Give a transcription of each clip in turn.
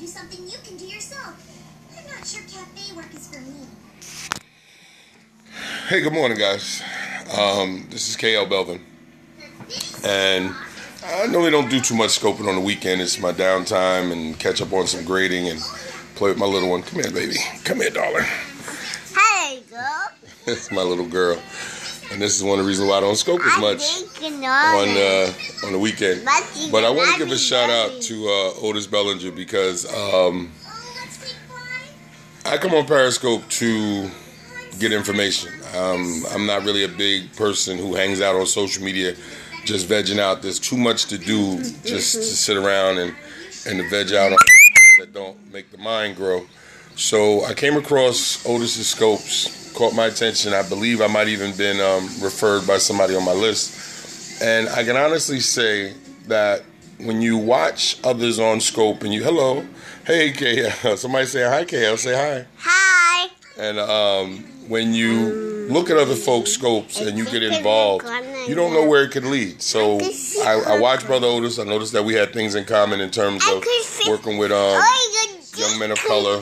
something you can do yourself. I'm not sure cafe work is for me. Hey, good morning, guys. This is KL Belvin. And I normally don't do too much scoping on the weekend. It's my downtime and catch up on some grading and play with my little one. Come here, baby. Come here, darling. Hey, girl. It's my little girl. And this is one of the reasons why I don't scope as much on the weekend. But I want to give a shout out to Odis Bellinger because I come on Periscope to get information. I'm not really a big person who hangs out on social media just vegging out. There's too much to do just to sit around and to veg out on that don't make the mind grow. So I came across Odis' scopes, caught my attention. I believe I might even been referred by somebody on my list. And I can honestly say that when you watch others on scope and you, hello, hey KL, somebody say hi KL, say hi. Hi. And when you look at other folks' scopes and you get involved, you don't know where it could lead. So I watched Brother Odis. I noticed that we had things in common in terms of working with young men of color,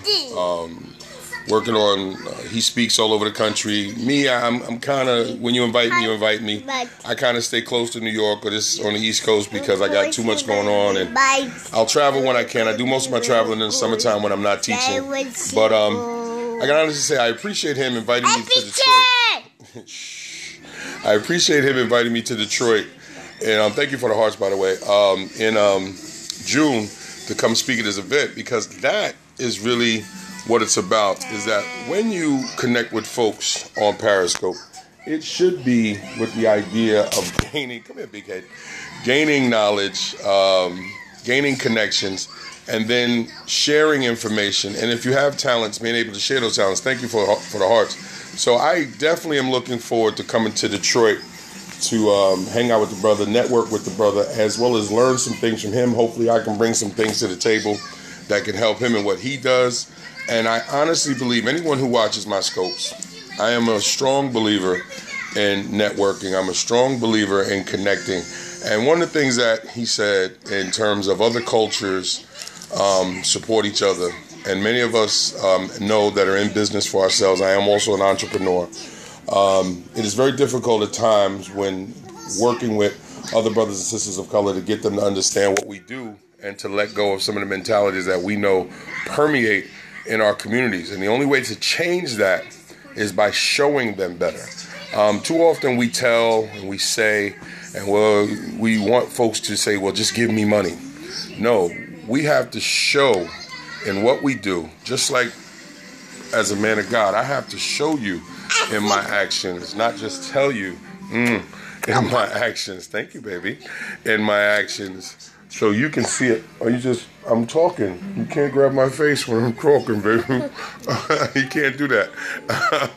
working on, he speaks all over the country. Me, I'm kind of, when you invite me. I kind of stay close to New York or this on the East Coast because I got too much going on. And I'll travel when I can. I do most of my traveling in the summertime when I'm not teaching. But I can honestly say I appreciate him inviting me to Detroit. I appreciate him inviting me to Detroit. And thank you for the hearts, by the way, in June to come speak at this event, because that is really what it's about, is that when you connect with folks on Periscope, it should be with the idea of gaining, come here, big head, gaining knowledge, gaining connections, and then sharing information. And if you have talents, being able to share those talents. Thank you for the hearts. So I definitely am looking forward to coming to Detroit to hang out with the brother, network with the brother, as well as learn some things from him. Hopefully I can bring some things to the table that can help him in what he does. And I honestly believe anyone who watches my scopes, I am a strong believer in networking. I'm a strong believer in connecting. And one of the things that he said in terms of other cultures support each other. And many of us know that are in business for ourselves. I am also an entrepreneur. It is very difficult at times when working with other brothers and sisters of color to get them to understand what we do and to let go of some of the mentalities that we know permeate in our communities. And the only way to change that is by showing them better. Too often we tell and we say, and we want folks to say, well, just give me money. No, we have to show in what we do, just like as a man of God, I have to show you in my actions, not just tell you in my actions. Thank you, baby. In my actions. So you can see it. Or I'm talking. You can't grab my face when I'm talking, baby. You can't do that.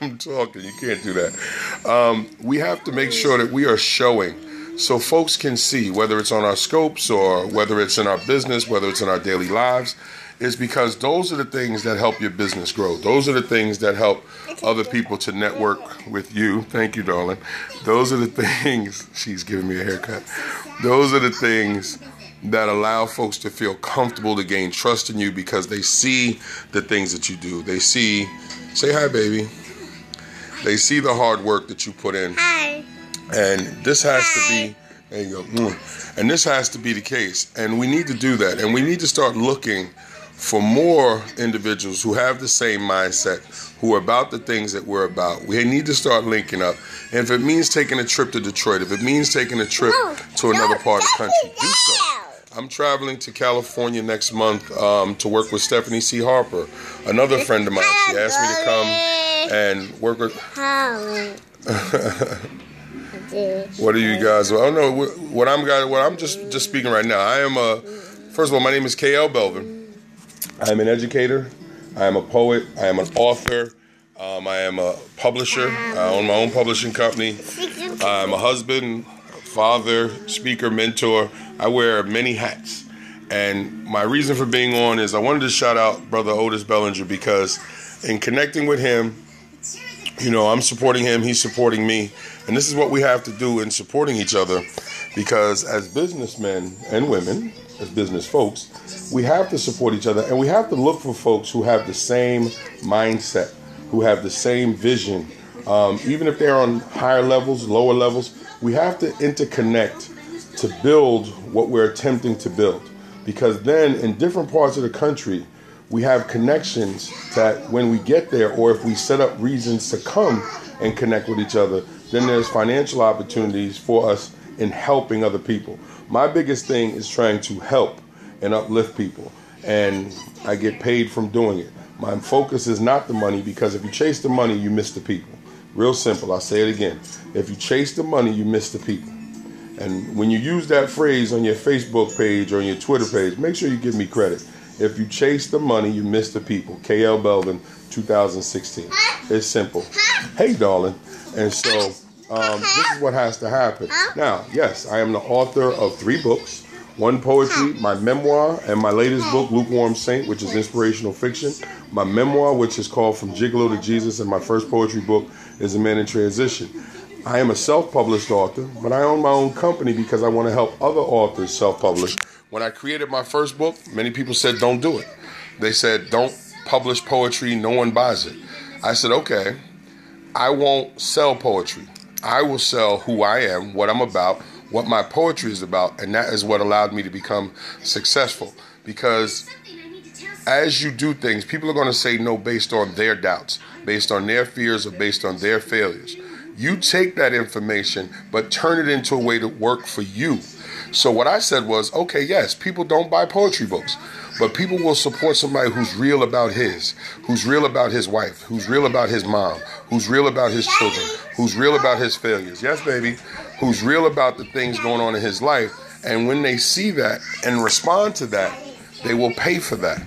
I'm talking. You can't do that. We have to make sure that we are showing so folks can see, whether it's on our scopes or whether it's in our business, whether it's in our daily lives, is because those are the things that help your business grow. Those are the things that help other people to network with you. Thank you, darling. Those are the things, she's giving me a haircut. Those are the things that allow folks to feel comfortable, to gain trust in you because they see the things that you do. They see, say hi, baby. They see the hard work that you put in. Hi. And this has to be, there you go. And this has to be the case. And we need to do that. And we need to start looking for more individuals who have the same mindset, who are about the things that we're about. We need to start linking up. And if it means taking a trip to Detroit, if it means taking a trip to another part of the country, do so. I'm traveling to California next month to work with Stephanie C. Harper, another friend of mine. She asked me to come and work with... What are you guys? Oh no, what I'm just speaking right now. I am first of all, my name is KL Belvin. I am an educator. I am a poet. I am an author. I am a publisher. I own my own publishing company. I'm a husband, father, speaker, mentor. I wear many hats. And my reason for being on is I wanted to shout out Brother Odis Bellinger because in connecting with him, you know, I'm supporting him, he's supporting me. And this is what we have to do in supporting each other, because as businessmen and women, as business folks, we have to support each other, and we have to look for folks who have the same mindset, who have the same vision. Even if they're on higher levels, lower levels, we have to interconnect to build what we're attempting to build. Because then in different parts of the country, we have connections that when we get there, or if we set up reasons to come and connect with each other, then there's financial opportunities for us in helping other people. My biggest thing is trying to help and uplift people, and I get paid from doing it. My focus is not the money, because if you chase the money, you miss the people. Real simple. I'll say it again. If you chase the money, you miss the people. And when you use that phrase on your Facebook page or on your Twitter page, make sure you give me credit. If you chase the money, you miss the people. KL Belvin, 2016. It's simple. Hey, darling. And so this is what has to happen. Now, yes, I am the author of 3 books. 1 poetry, my memoir, and my latest book, Lukewarm Saint, which is inspirational fiction. My memoir, which is called From Gigolo to Jesus, and my first poetry book is A Man in Transition. I am a self-published author, but I own my own company because I want to help other authors self-publish. When I created my first book, many people said, don't do it. They said, don't publish poetry, no one buys it. I said, okay, I won't sell poetry. I will sell who I am, what I'm about, what my poetry is about, and that is what allowed me to become successful. Because as you do things, people are going to say no based on their doubts, based on their fears, or based on their failures. You take that information, but turn it into a way to work for you. So what I said was, okay, yes, people don't buy poetry books, but people will support somebody who's real about who's real about his wife, who's real about his mom, who's real about his children, who's real about his failures. Yes, baby. Who's real about the things going on in his life. And when they see that and respond to that, they will pay for that.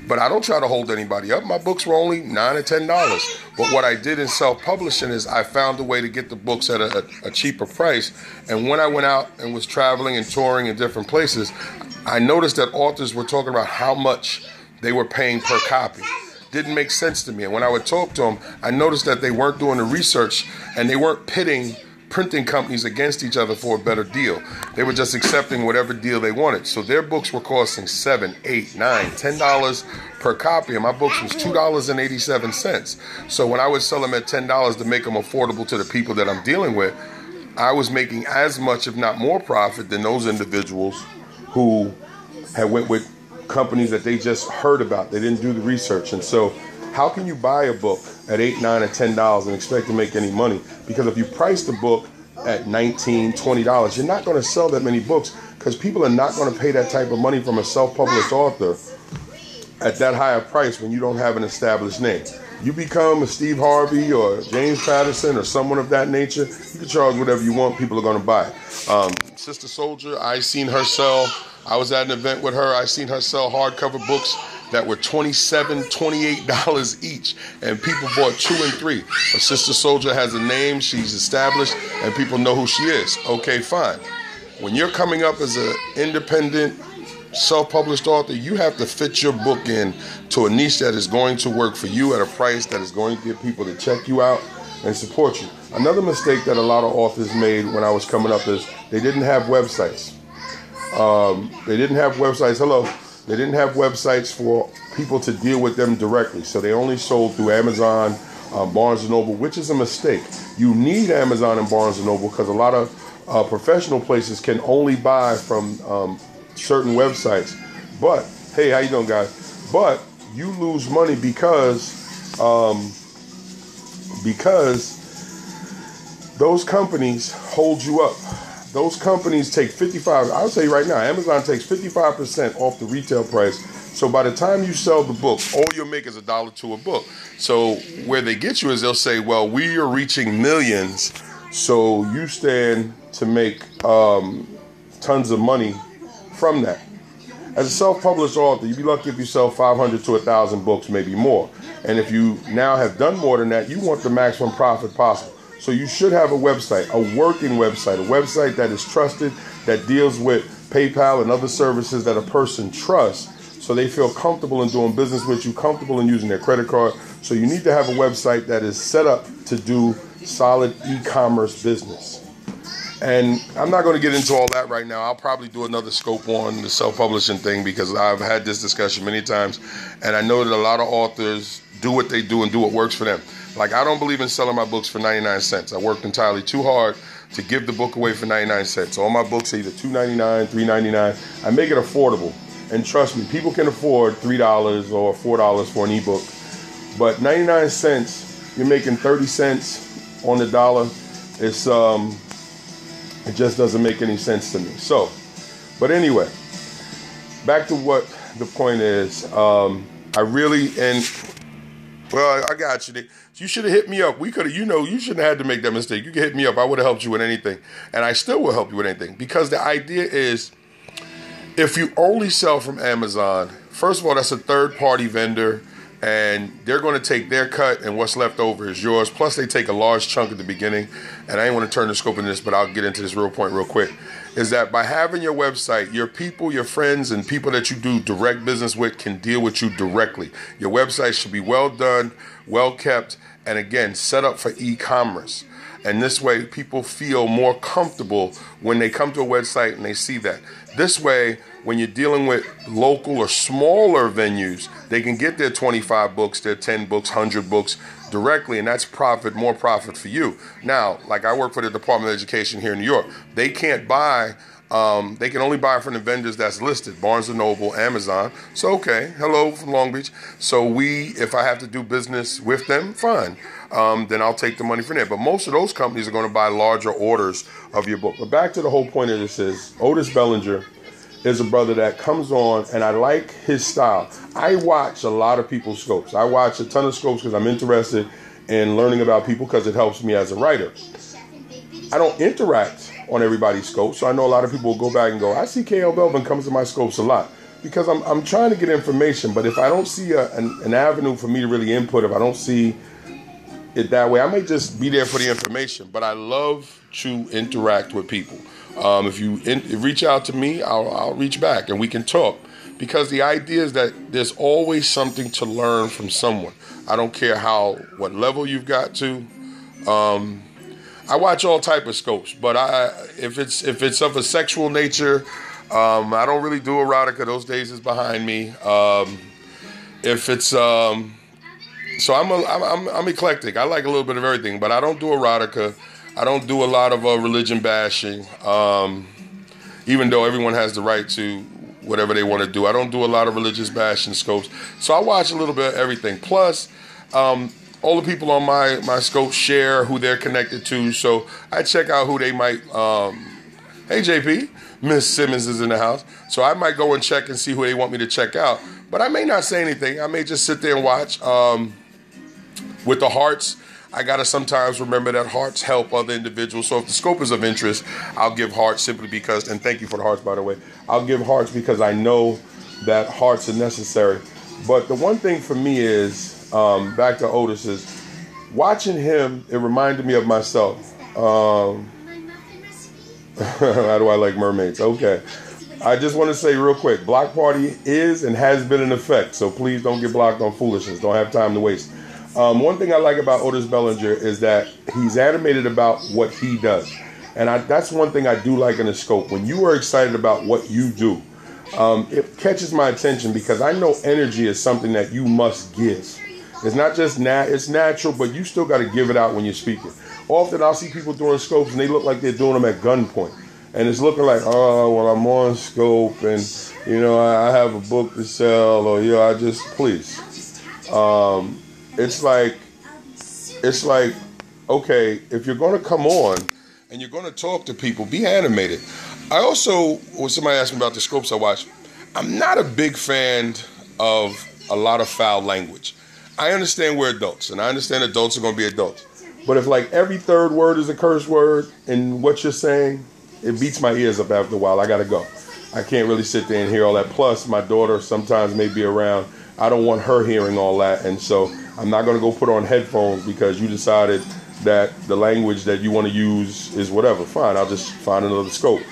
But I don't try to hold anybody up. My books were only $9 or $10. But what I did in self-publishing is I found a way to get the books at a cheaper price. And when I went out and was traveling and touring in different places, I noticed that authors were talking about how much they were paying per copy. Didn't make sense to me. And when I would talk to them, I noticed that they weren't doing the research, and they weren't pitting printing companies against each other for a better deal. They were just accepting whatever deal they wanted. So their books were costing $7, $8, $9, $10 per copy, and my books was $2.87. So when I would sell them at $10 to make them affordable to the people that I'm dealing with, I was making as much, if not more, profit than those individuals who had went with companies that they just heard about. They didn't do the research. And so how can you buy a book at $8, $9, or $10 and expect to make any money? Because if you price the book at $19, $20, you're not going to sell that many books, because people are not going to pay that type of money from a self-published author at that higher price when you don't have an established name. You become a Steve Harvey or James Patterson or someone of that nature, you can charge whatever you want. People are going to buy it. Sister Soldier, I seen her sell. I was at an event with her. I seen her sell hardcover books that were $27, $28 each, and people bought 2 and 3. But Sister Soldier has a name, she's established, and people know who she is. Okay, fine. When you're coming up as an independent, self-published author, you have to fit your book in to a niche that is going to work for you at a price that is going to get people to check you out and support you. Another mistake that a lot of authors made when I was coming up is they didn't have websites. They didn't have websites. They didn't have websites for people to deal with them directly. So they only sold through Amazon, Barnes & Noble, which is a mistake. You need Amazon and Barnes & Noble because a lot of professional places can only buy from certain websites. But, hey, how you doing, guys? But you lose money because those companies hold you up. Those companies take 55%. I'll tell you right now, Amazon takes 55% off the retail price. So by the time you sell the book, all you'll make is $1 a book. So where they get you is they'll say, well, we are reaching millions, so you stand to make tons of money from that. As a self-published author, you'd be lucky if you sell 500 to 1,000 books, maybe more. And if you now have done more than that, you want the maximum profit possible. So you should have a website, a working website, a website that is trusted, that deals with PayPal and other services that a person trusts, so they feel comfortable in doing business with you, comfortable in using their credit card. So you need to have a website that is set up to do solid e-commerce business. And I'm not going to get into all that right now. I'll probably do another scope on the self-publishing thing because I've had this discussion many times. And I know that a lot of authors do what they do and do what works for them. Like, I don't believe in selling my books for 99 cents. I worked entirely too hard to give the book away for 99 cents. All my books are either $2.99, $3.99. I make it affordable. And trust me, people can afford $3 or $4 for an ebook. But 99 cents, you're making 30 cents on the dollar. It just doesn't make any sense to me. So, but anyway, back to what the point is. I got you. You should have hit me up. We could have, you shouldn't have had to make that mistake. You could hit me up. I would have helped you with anything. And I still will help you with anything. Because the idea is, if you only sell from Amazon, first of all, that's a third-party vendor. And they're going to take their cut, and what's left over is yours. Plus, they take a large chunk at the beginning. And I ain't want to turn the scope into this, but I'll get into this real point real quick. Is that by having your website, your people, your friends, and people that you do direct business with can deal with you directly. Your website should be well done, well kept, and again, set up for e-commerce. And this way, people feel more comfortable when they come to a website and they see that. This way, when you're dealing with local or smaller venues, they can get their 25 books, their 10 books, 100 books directly, and that's more profit for you. Now, like I work for the Department of Education here in New York, they can't buy, they can only buy from the vendors that's listed, Barnes & Noble, Amazon. So, okay, hello from Long Beach. So if I have to do business with them, fine. Then I'll take the money from there. But most of those companies are going to buy larger orders of your book. But back to the whole point of this is, Odis Bellinger is a brother that comes on, and I like his style. I watch a lot of people's scopes. I watch a ton of scopes because I'm interested in learning about people because it helps me as a writer. I don't interact on everybody's scope, so I know a lot of people will go back and go, I see KL Belvin comes to my scopes a lot because I'm trying to get information. But if I don't see an avenue for me to really input, if I don't see it that way, I may just be there for the information. But I love to interact with people. If you reach out to me, I'll reach back and we can talk. Because the idea is that there's always something to learn from someone. I don't care what level you've got to. I watch all type of scopes, but if it's of a sexual nature, I don't really do erotica. Those days is behind me. If it's so I'm eclectic. I like a little bit of everything, but I don't do erotica. I don't do a lot of religion bashing, even though everyone has the right to whatever they want to do. I don't do a lot of religious bashing scopes. So I watch a little bit of everything. Plus, all the people on my scope share who they're connected to. So I check out who they might. Hey, JP, Miss Simmons is in the house. So I might go and check and see who they want me to check out. But I may not say anything. I may just sit there and watch. With the hearts, I got to sometimes remember that hearts help other individuals. So if the scope is of interest, I'll give hearts simply because, and thank you for the hearts, by the way. I'll give hearts because I know that hearts are necessary. But the one thing for me is, back to Odis, is watching him, it reminded me of myself. How do I like mermaids? Okay. I just want to say real quick, Block Party is and has been in effect. So please don't get blocked on foolishness. Don't have time to waste. One thing I like about Odis Bellinger is that he's animated about what he does. And that's one thing I do like in the scope. When you are excited about what you do, it catches my attention because I know energy is something that you must give. It's not just it's natural, but you still got to give it out when you're speaking. Often I'll see people doing scopes and they look like they're doing them at gunpoint. And it's looking like, oh, well, I'm on scope and, I have a book to sell or, I just, please. It's like, okay, if you're going to come on and you're going to talk to people, be animated. I also, when somebody asked me about the scopes I watch, I'm not a big fan of a lot of foul language. I understand we're adults, and I understand adults are going to be adults. But if like every third word is a curse word in what you're saying, it beats my ears up after a while. I got to go. I can't really sit there and hear all that. Plus, my daughter sometimes may be around. I don't want her hearing all that. And so I'm not going to go put on headphones because you decided that the language that you want to use is whatever. Fine, I'll just find another scope.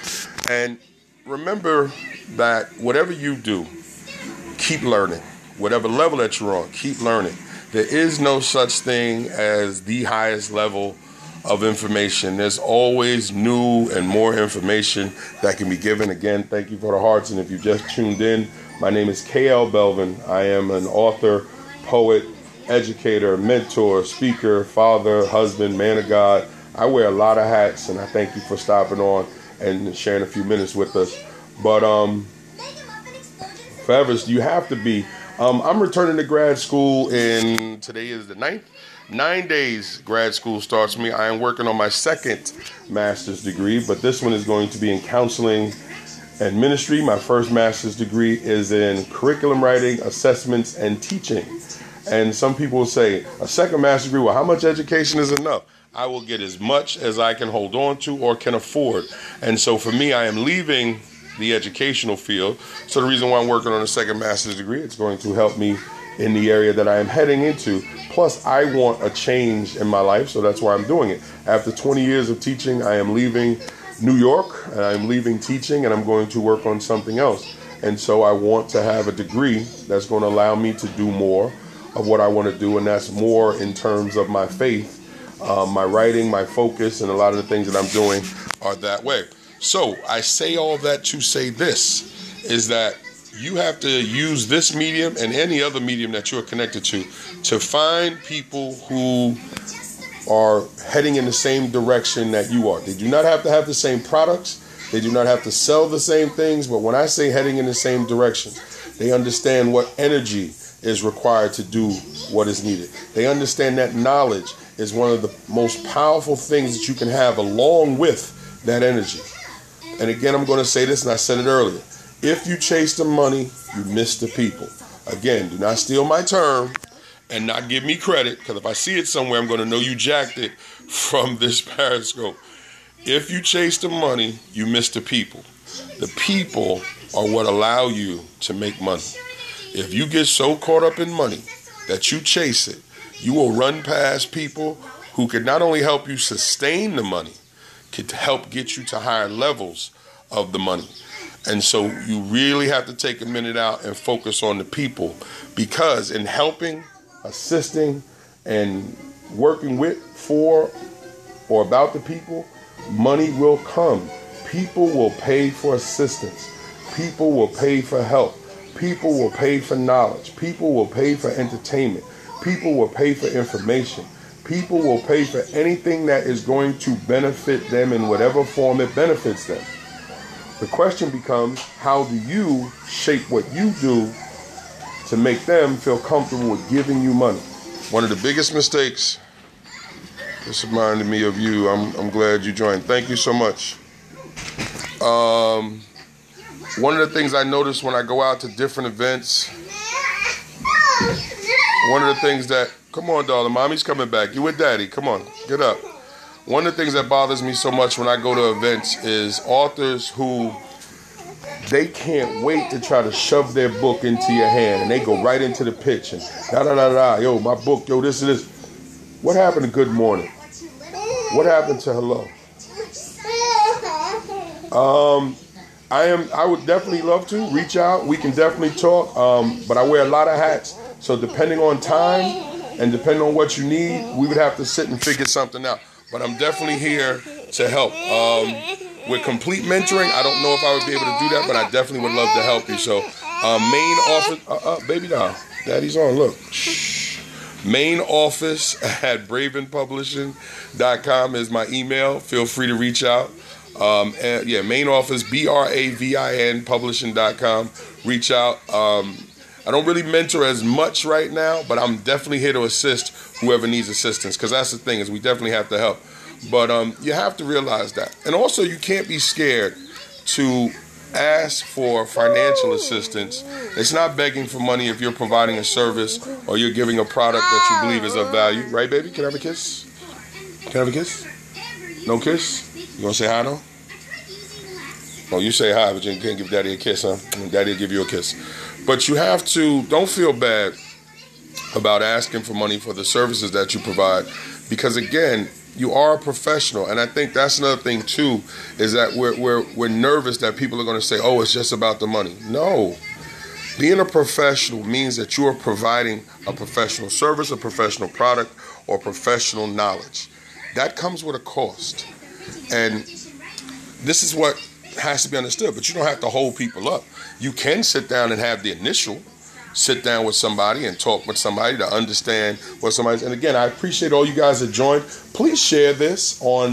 And remember that whatever you do, keep learning. Whatever level that you're on, keep learning. There is no such thing as the highest level. of information. There's always new and more information that can be given. Again, thank you for the hearts. And if you just tuned in, my name is KL Belvin. I am an author, poet, educator, mentor, speaker, father, husband, man of God. I wear a lot of hats, and I thank you for stopping on and sharing a few minutes with us. But forever, you have to be. I'm returning to grad school, and today is the 9th. 9 days grad school starts me. I am working on my second master's degree, but this one is going to be in counseling and ministry. My first master's degree is in curriculum writing, assessments, and teaching. And some people will say, a second master's degree, well, how much education is enough? I will get as much as I can hold on to or can afford. And so for me, I am leaving the educational field. So the reason why I'm working on a second master's degree, it's going to help me in the area that I am heading into. Plus, I want a change in my life, so that's why I'm doing it. After 20 years of teaching, I am leaving New York, and I'm leaving teaching, and I'm going to work on something else. And so I want to have a degree that's going to allow me to do more of what I want to do, and that's more in terms of my faith, my writing, my focus, and a lot of the things that I'm doing are that way. So I say all that to say this, is that you have to use this medium and any other medium that you're connected to find people who are heading in the same direction that you are. They do not have to have the same products. They do not have to sell the same things. But when I say heading in the same direction, they understand what energy is required to do what is needed. They understand that knowledge is one of the most powerful things that you can have along with that energy. And again, I'm going to say this, and I said it earlier. If you chase the money, you miss the people. Again, do not steal my term and not give me credit, because if I see it somewhere, I'm going to know you jacked it from this Periscope. If you chase the money, you miss the people. The people are what allow you to make money. If you get so caught up in money that you chase it, you will run past people who could not only help you sustain the money, could help get you to higher levels of the money. And so you really have to take a minute out and focus on the people, because in helping, assisting, and working with, for, or about the people, money will come. People will pay for assistance. People will pay for help. People will pay for knowledge. People will pay for entertainment. People will pay for information. People will pay for anything that is going to benefit them in whatever form it benefits them. The question becomes, how do you shape what you do to make them feel comfortable with giving you money? One of the biggest mistakes, this reminded me of you. I'm glad you joined. Thank you so much. One of the things I notice when I go out to different events, one of the things that, come on, darling, mommy's coming back. You with daddy. Come on, get up. One of the things that bothers me so much when I go to events is authors who, they can't wait to try to shove their book into your hand, and they go right into the pitch and yo, my book, yo, this and this. What happened to good morning? What happened to hello? I would definitely love to reach out. We can definitely talk, but I wear a lot of hats. So depending on time and depending on what you need, we would have to sit and figure something out. But I'm definitely here to help. With complete mentoring, I don't know if I would be able to do that, but I definitely would love to help you. So main office, baby doll, daddy's on, look. Main office at bravinpublishing.com is my email. Feel free to reach out. Main office, BRAVIN publishing.com. Reach out. I don't really mentor as much right now, but I'm definitely here to assist whoever needs assistance, because that's the thing, is we definitely have to help. But you have to realize that. And also, you can't be scared to ask for financial assistance. It's not begging for money if you're providing a service or you're giving a product that you believe is of value. Right, baby? Can I have a kiss? Can I have a kiss? No kiss? You gonna say hi, though? Oh, you say hi, but you can't give daddy a kiss, huh? Daddy will give you a kiss. But you have to, don't feel bad about asking for money for the services that you provide, because again, you are a professional. And I think that's another thing too, is that we're nervous that people are going to say, oh, it's just about the money. No. Being a professional means that you are providing a professional service, a professional product, or professional knowledge. that comes with a cost. And this is what has to be understood. But you don't have to hold people up. You can sit down and have the initial sit down with somebody and talk with somebody to understand what somebody's. And again, I appreciate all you guys that joined. Please share this on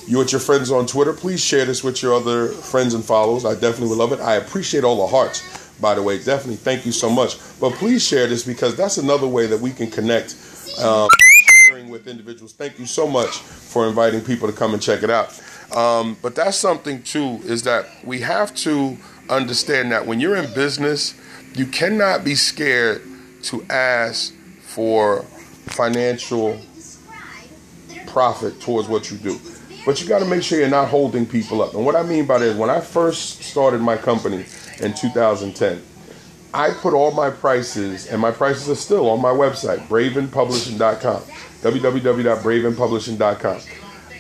you with your friends on Twitter. Please share this with your other friends and followers. I definitely would love it. I appreciate all the hearts, by the way. Definitely, thank you so much. But please share this, because that's another way that we can connect sharing with individuals. Thank you so much for inviting people to come and check it out. But that's something too, is that we have to understand that when you're in business, you cannot be scared to ask for financial profit towards what you do. But you got to make sure you're not holding people up. And what I mean by that is, when I first started my company in 2010, I put all my prices, and my prices are still on my website, bravenpublishing.com, www.bravenpublishing.com.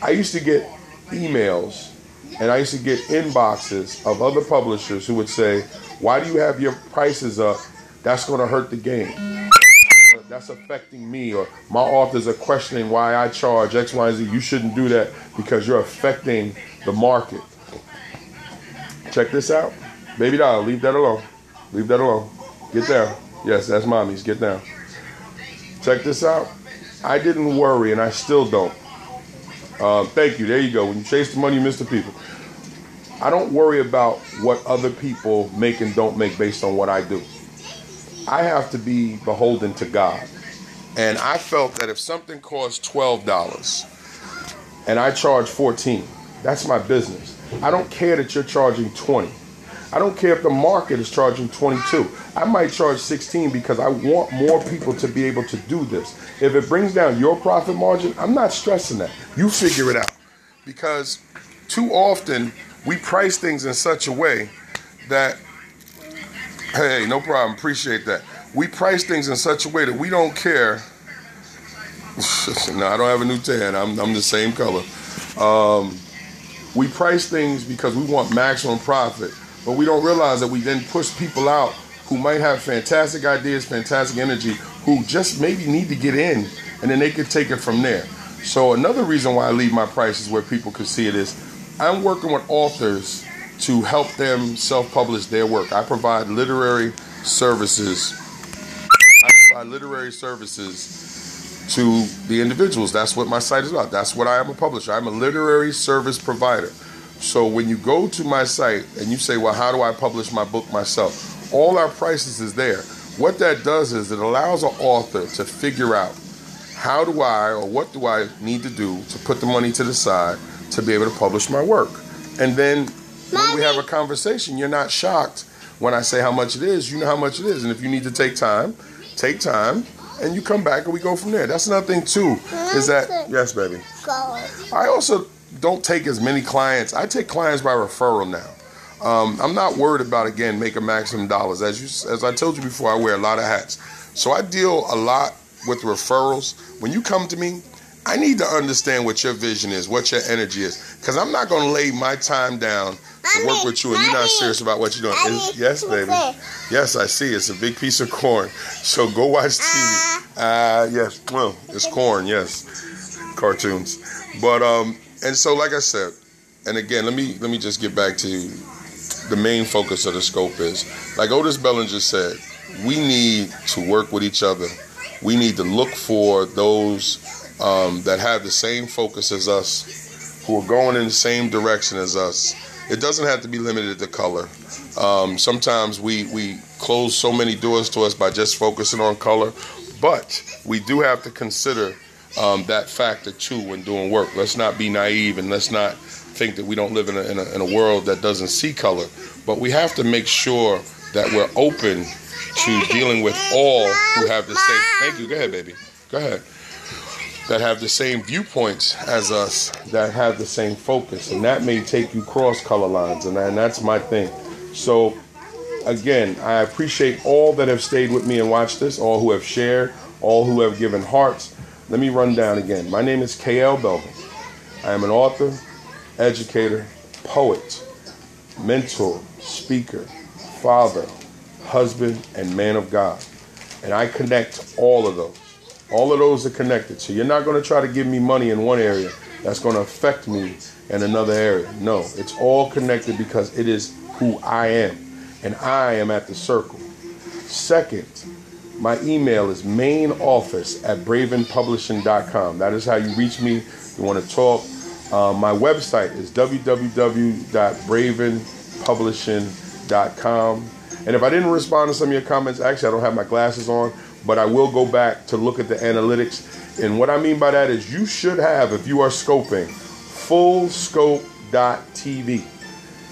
I used to get emails and I used to get inboxes of other publishers who would say, why do you have your prices up? That's going to hurt the game. That's affecting me. Or my authors are questioning why I charge X, Y, and Z. You shouldn't do that because you're affecting the market. Check this out. Baby doll, leave that alone. Leave that alone. Get down. Yes, that's mommy's. Get down. Check this out. I didn't worry, and I still don't. Thank you. There you go. When you chase the money, you miss the people. I don't worry about what other people make and don't make based on what I do. I have to be beholden to God. And I felt that if something costs $12 and I charge $14, that's my business. I don't care that you're charging $20. I don't care if the market is charging $22. I might charge $16 because I want more people to be able to do this. If it brings down your profit margin, I'm not stressing that. You figure it out. Because too often we price things in such a way that, hey, no problem, appreciate that. We price things in such a way that we don't care. No, I don't have a new tan. I'm the same color. We price things because we want maximum profit, but we don't realize that we then push people out who might have fantastic ideas, fantastic energy, who just maybe need to get in, and then they could take it from there. So another reason why I leave my prices where people could see it is I'm working with authors to help them self-publish their work. I provide literary services. To the individuals. That's what my site is about. That's what I am, a publisher. I'm a literary service provider. So when you go to my site and you say, well, how do I publish my book myself? All our prices is there. What that does is it allows an author to figure out how do I, or what do I need to do to put the money to the side to be able to publish my work. And then when we have a conversation, you're not shocked when I say how much it is. You know how much it is. And if you need to take time, and you come back and we go from there. That's another thing too, is that, yes, baby. I also don't take as many clients. I take clients by referral now. I'm not worried about, again, making maximum dollars. As I told you before, I wear a lot of hats. So I deal a lot with referrals. When you come to me, I need to understand what your vision is, what your energy is. Because I'm not going to lay my time down to work with you and you're not serious about what you're doing. Yes, baby. Yes, I see. It's a big piece of corn. So go watch TV. Yes. Well, it's corn, yes. Cartoons. But, and so like I said, and again, let me just get back to the main focus of the scope is, like Odis Bellinger said, we need to work with each other. We need to look for those that have the same focus as us, who are going in the same direction as us. It doesn't have to be limited to color. Sometimes we close so many doors to us by just focusing on color, but we do have to consider that factor too when doing work. Let's not be naive and let's not think that we don't live in a world that doesn't see color. But we have to make sure that we're open to dealing with all who have the same. Thank you. Go ahead, baby. Go ahead. That have the same viewpoints as us, that have the same focus, and that may take you cross color lines, and that's my thing. So again, I appreciate all that have stayed with me and watched this, all who have shared, all who have given hearts. Let me run down again. My name is K.L. Bellinger. I am an author, educator, poet, mentor, speaker, father, husband, and man of God. And I connect all of those. All of those are connected. So you're not going to try to give me money in one area that's going to affect me in another area. No, it's all connected because it is who I am. And I am at the circle. Second, my email is mainoffice@bravenpublishing.com. That is how you reach me. You want to talk. My website is www.bravenpublishing.com. And if I didn't respond to some of your comments, actually I don't have my glasses on, but I will go back to look at the analytics. And what I mean by that is you should have, if you are scoping, fullscope.tv.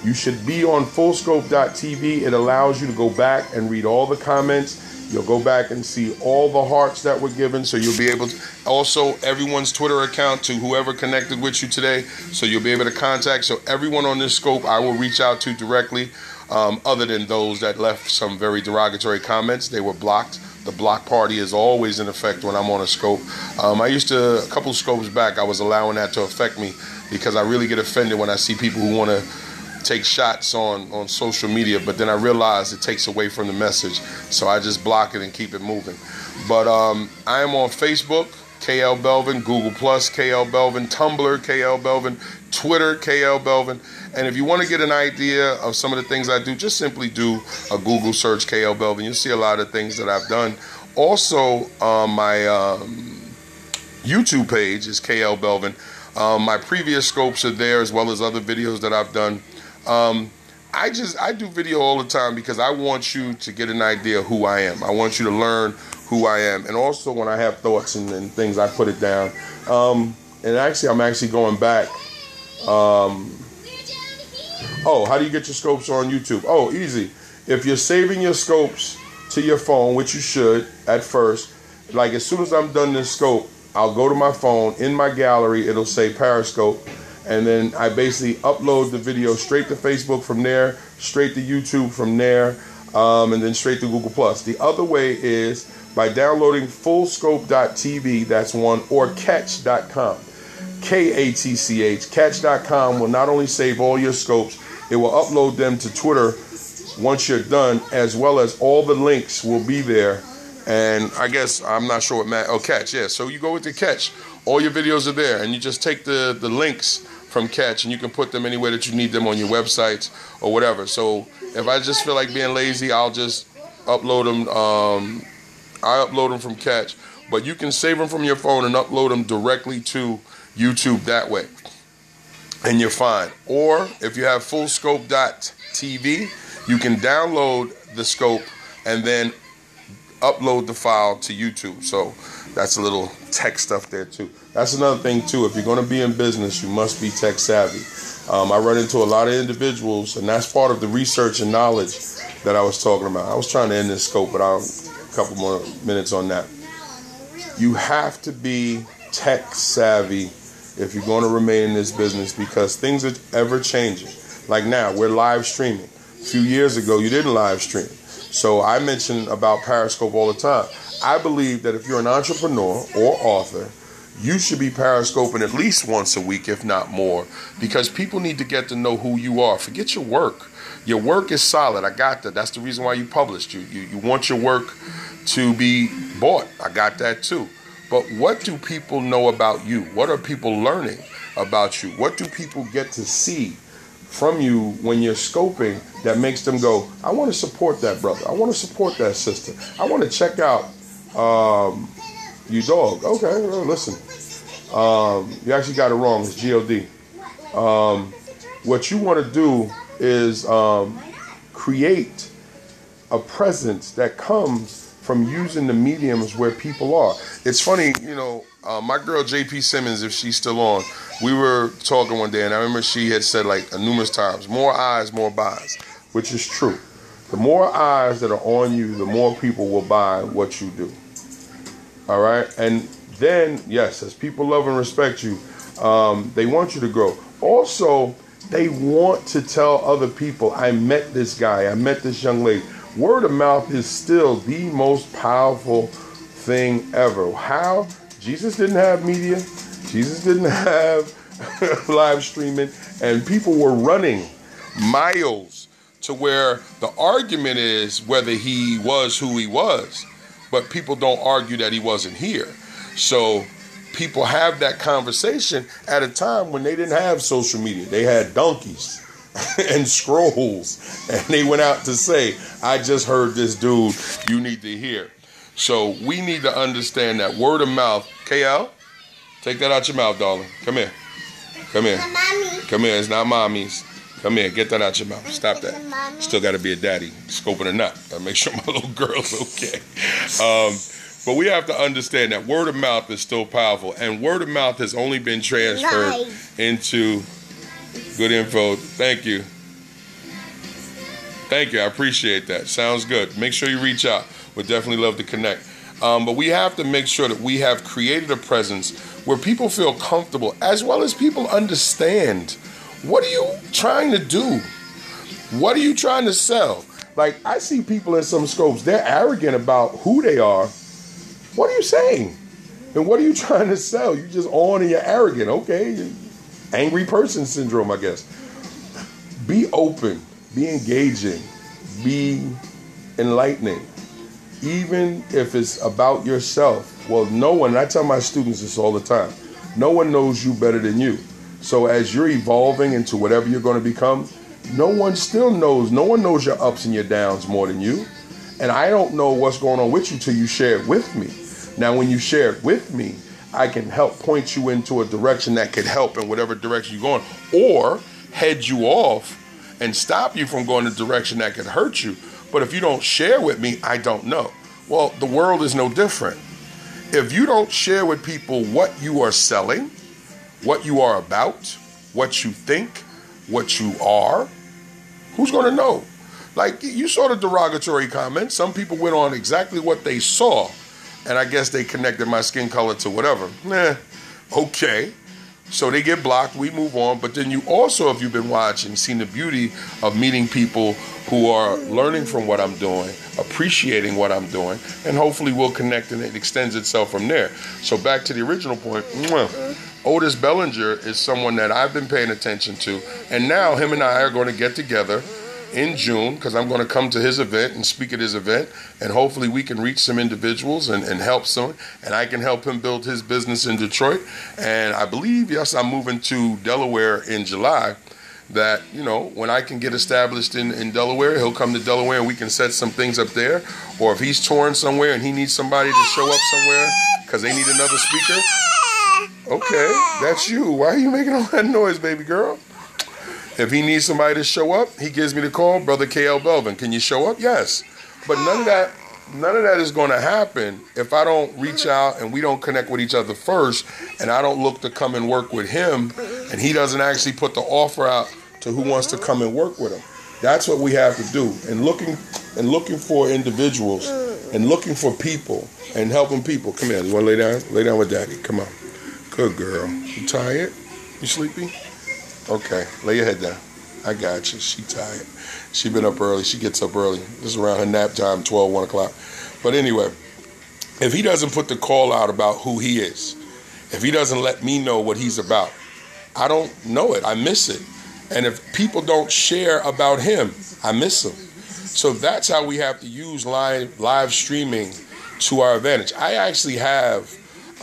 You should be on fullscope.tv. It allows you to go back and read all the comments. You'll go back and see all the hearts that were given. So you'll be able to, also everyone's Twitter account to whoever connected with you today. So you'll be able to contact. So everyone on this scope I will reach out to directly, other than those that left some very derogatory comments. They were blocked. The block party is always in effect when I'm on a scope. I used to, a couple scopes back, I was allowing that to affect me because I really get offended when I see people who want to take shots on social media, but then I realize it takes away from the message. So I just block it and keep it moving. But I am on Facebook, KL Belvin, Google Plus, KL Belvin, Tumblr, KL Belvin, Twitter, KL Belvin. And if you want to get an idea of some of the things I do, just simply do a Google search, KL Belvin. You'll see a lot of things that I've done. Also, my YouTube page is KL Belvin. My previous scopes are there as well as other videos that I've done. I do video all the time because I want you to get an idea of who I am. I want you to learn who I am. And also when I have thoughts and things, I put it down. And actually, I'm actually going back. Oh, how do you get your scopes on YouTube? Oh, easy. If you're saving your scopes to your phone, which you should at first, like as soon as I'm done this scope, I'll go to my phone. In my gallery, it'll say Periscope. And then I basically upload the video straight to Facebook from there, straight to YouTube from there, and then straight to Google+. The other way is by downloading fullscope.tv, that's one, or catch.com. K-A-T-C-H. Catch.com will not only save all your scopes, it will upload them to Twitter once you're done, as well as all the links will be there. And I guess, I'm not sure what Catch, yeah. So you go with the Catch. All your videos are there, and you just take the links from Catch, and you can put them anywhere that you need them on your websites or whatever. So if I just feel like being lazy, I'll just upload them. I upload them from Catch, but you can save them from your phone and upload them directly to YouTube that way, and you're fine. Or if you have fullscope.tv, you can download the scope and then upload the file to YouTube. So that's a little tech stuff there too. That's another thing too. If you're going to be in business, you must be tech savvy. I run into a lot of individuals, and that's part of the research and knowledge that I was talking about. I was trying to end this scope, but I'll a couple more minutes on that. You have to be tech savvy if you're going to remain in this business, because things are ever changing. Like now, we're live streaming. A few years ago, you didn't live stream. So I mention about Periscope all the time. I believe that if you're an entrepreneur or author, you should be Periscoping at least once a week, if not more, because people need to get to know who you are. Forget your work. Your work is solid. I got that. That's the reason why you published. You want your work to be bought. I got that too. But what do people know about you? What are people learning about you? What do people get to see from you when you're scoping that makes them go, I want to support that brother. I want to support that sister. I want to check out you dog. Okay, well, listen. You actually got it wrong. It's G-O-D. What you want to do is create a presence that comes from using the mediums where people are. It's funny, my girl JP Simmons, if she's still on, we were talking one day, and I remember she had said like numerous times, more eyes, more buys, which is true. The more eyes that are on you, the more people will buy what you do. All right? And then, yes, as people love and respect you, they want you to grow. Also, they want to tell other people, I met this guy, I met this young lady. Word of mouth is still the most powerful thing ever. How? Jesus didn't have media. Jesus didn't have live streaming. And people were running miles to where the argument is whether he was who he was. But people don't argue that he wasn't here. So people have that conversation at a time when they didn't have social media. They had donkeys and scrolls, and they went out to say, I just heard this dude you need to hear. So we need to understand that word of mouth. KL, take that out your mouth, darling. Come here. Come here. Come here. It's not mommy's. Come here. Get that out your mouth. Stop that. Still got to be a daddy. Scoping a nut. Gotta make sure my little girl's okay. But we have to understand that word of mouth is still powerful. And word of mouth has only been transferred into good info. Thank you. Thank you. I appreciate that. Sounds good. Make sure you reach out. We'd definitely love to connect. But we have to make sure that we have created a presence where people feel comfortable, as well as people understand. What are you trying to do? What are you trying to sell? Like, I see people in some scopes, they're arrogant about who they are. What are you saying? And what are you trying to sell? You just on and you're arrogant. Okay. Angry person syndrome, I guess. Be open. Be engaging. Be enlightening. Even if it's about yourself. Well, no one, and I tell my students this all the time, no one knows you better than you. So as you're evolving into whatever you're going to become, no one knows your ups and your downs more than you. And I don't know what's going on with you till you share it with me. Now, when you share it with me, I can help point you into a direction that could help in whatever direction you're going, or head you off and stop you from going in a direction that could hurt you. But if you don't share with me, I don't know. Well, the world is no different. If you don't share with people what you are selling, what you are about, what you think, what you are, who's going to know? Like, you saw the derogatory comments. Some people went on exactly what they saw, and I guess they connected my skin color to whatever. Okay. So they get blocked, we move on. But then you also, if you've been watching, seen the beauty of meeting people who are learning from what I'm doing, appreciating what I'm doing, and hopefully we'll connect and it extends itself from there. So back to the original point, Odis Bellinger is someone that I've been paying attention to, and now him and I are going to get together in June, because I'm going to come to his event and speak at his event, and hopefully we can reach some individuals and help some, and I can help him build his business in Detroit. And I believe, yes, I'm moving to Delaware in July, that, you know, when I can get established in Delaware, he'll come to Delaware and we can set some things up there. Or if he's touring somewhere and he needs somebody to show up somewhere because they need another speaker. Okay, that's you. Why are you making all that noise, baby girl? If he needs somebody to show up, he gives me the call, Brother KL Belvin, can you show up? Yes. But none of that is going to happen if I don't reach out and we don't connect with each other first, and I don't look to come and work with him, and he doesn't actually put the offer out to who wants to come and work with him. That's what we have to do. And looking for individuals and looking for people and helping people. Come here. You want to lay down? Lay down with Daddy. Come on. Good girl. You tired? You sleepy? Okay, lay your head down. I got you. She tired. She been up early. She gets up early. This is around her nap time, 12, 1 o'clock. But anyway, if he doesn't put the call out about who he is, if he doesn't let me know what he's about, I don't know it. I miss it. And if people don't share about him, I miss him. So that's how we have to use live streaming to our advantage. I actually have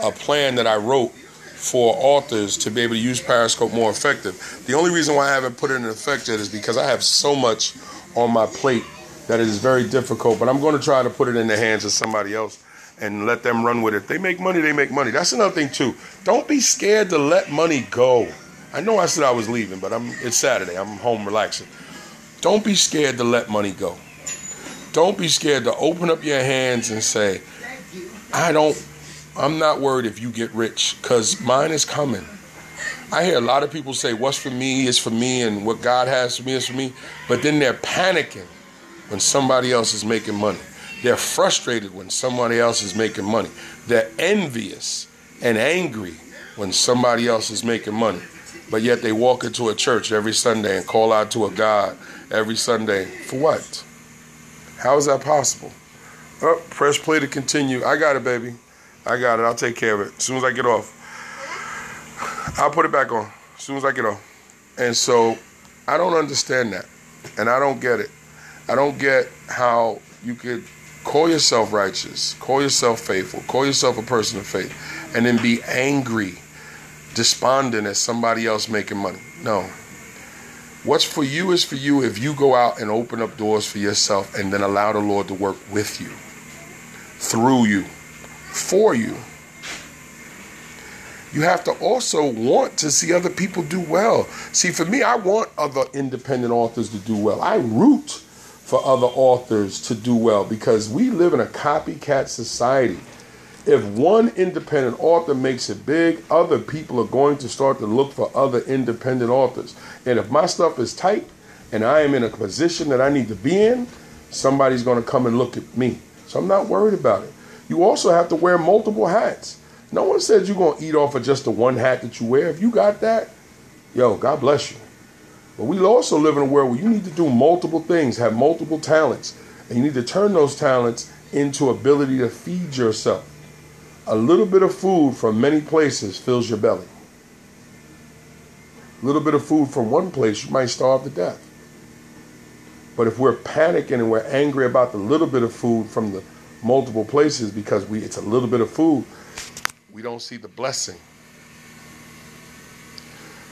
a plan that I wrote for authors to be able to use Periscope more effective. The only reason why I haven't put it in effect yet is because I have so much on my plate that it is very difficult, but I'm going to try to put it in the hands of somebody else and let them run with it. If they make money, they make money. That's another thing too. Don't be scared to let money go. I know I said I was leaving, but it's Saturday. I'm home relaxing. Don't be scared to let money go. Don't be scared to open up your hands and say, I'm not worried if you get rich, because mine is coming. I hear a lot of people say, what's for me is for me, and what God has for me is for me. But then they're panicking when somebody else is making money. They're frustrated when somebody else is making money. They're envious and angry when somebody else is making money. But yet they walk into a church every Sunday and call out to a God every Sunday. For what? How is that possible? Oh, press play to continue. I got it, baby. I got it. I'll take care of it. As soon as I get off, I'll put it back on. As soon as I get off. And so I don't understand that. And I don't get it. I don't get how you could call yourself righteous, call yourself faithful, call yourself a person of faith, and then be angry, despondent at somebody else making money. No. What's for you is for you if you go out and open up doors for yourself and then allow the Lord to work with you, through you, for you. You have to also want to see other people do well. See, for me, I want other independent authors to do well. I root for other authors to do well because we live in a copycat society. If one independent author makes it big, other people are going to start to look for other independent authors. And if my stuff is tight and I am in a position that I need to be in, somebody's going to come and look at me. So I'm not worried about it. You also have to wear multiple hats. No one says you're going to eat off of just the one hat that you wear. If you got that, yo, God bless you. But we also live in a world where you need to do multiple things, have multiple talents, and you need to turn those talents into ability to feed yourself. A little bit of food from many places fills your belly. A little bit of food from one place, you might starve to death. But if we're panicking and we're angry about the little bit of food from the multiple places because it's a little bit of food, we don't see the blessing.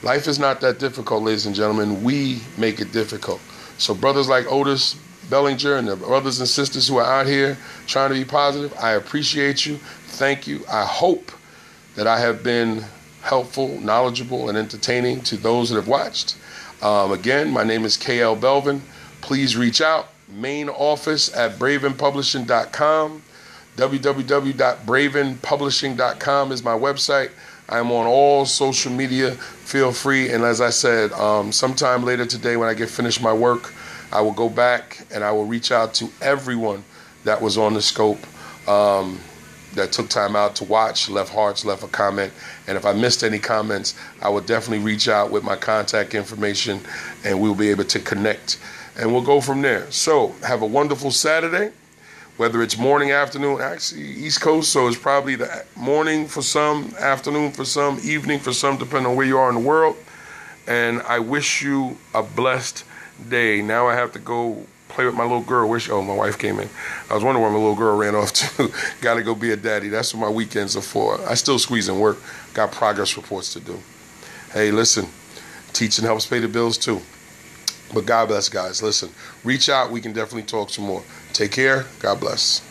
Life is not that difficult, ladies and gentlemen. We make it difficult. So brothers like Odis, Bellinger, and the brothers and sisters who are out here trying to be positive, I appreciate you. Thank you. I hope that I have been helpful, knowledgeable, and entertaining to those that have watched. Again, my name is KL Belvin. Please reach out. Main office at bravenpublishing.com. www.bravenpublishing.com is my website. I'm on all social media. Feel free. And as I said, sometime later today when I get finished my work, I will go back and I will reach out to everyone that was on the scope, that took time out to watch, left hearts, left a comment. And if I missed any comments, I will definitely reach out with my contact information and we'll be able to connect. And we'll go from there. So have a wonderful Saturday, whether it's morning, afternoon, actually East Coast, so it's probably the morning for some, afternoon for some, evening for some, depending on where you are in the world. And I wish you a blessed day. Now I have to go play with my little girl. My wife came in. I was wondering where my little girl ran off to. Got to go be a daddy. That's what my weekends are for. I still squeeze in work. Got progress reports to do. Hey, listen, teaching helps pay the bills too. But God bless, guys. Listen, reach out. We can definitely talk some more. Take care. God bless.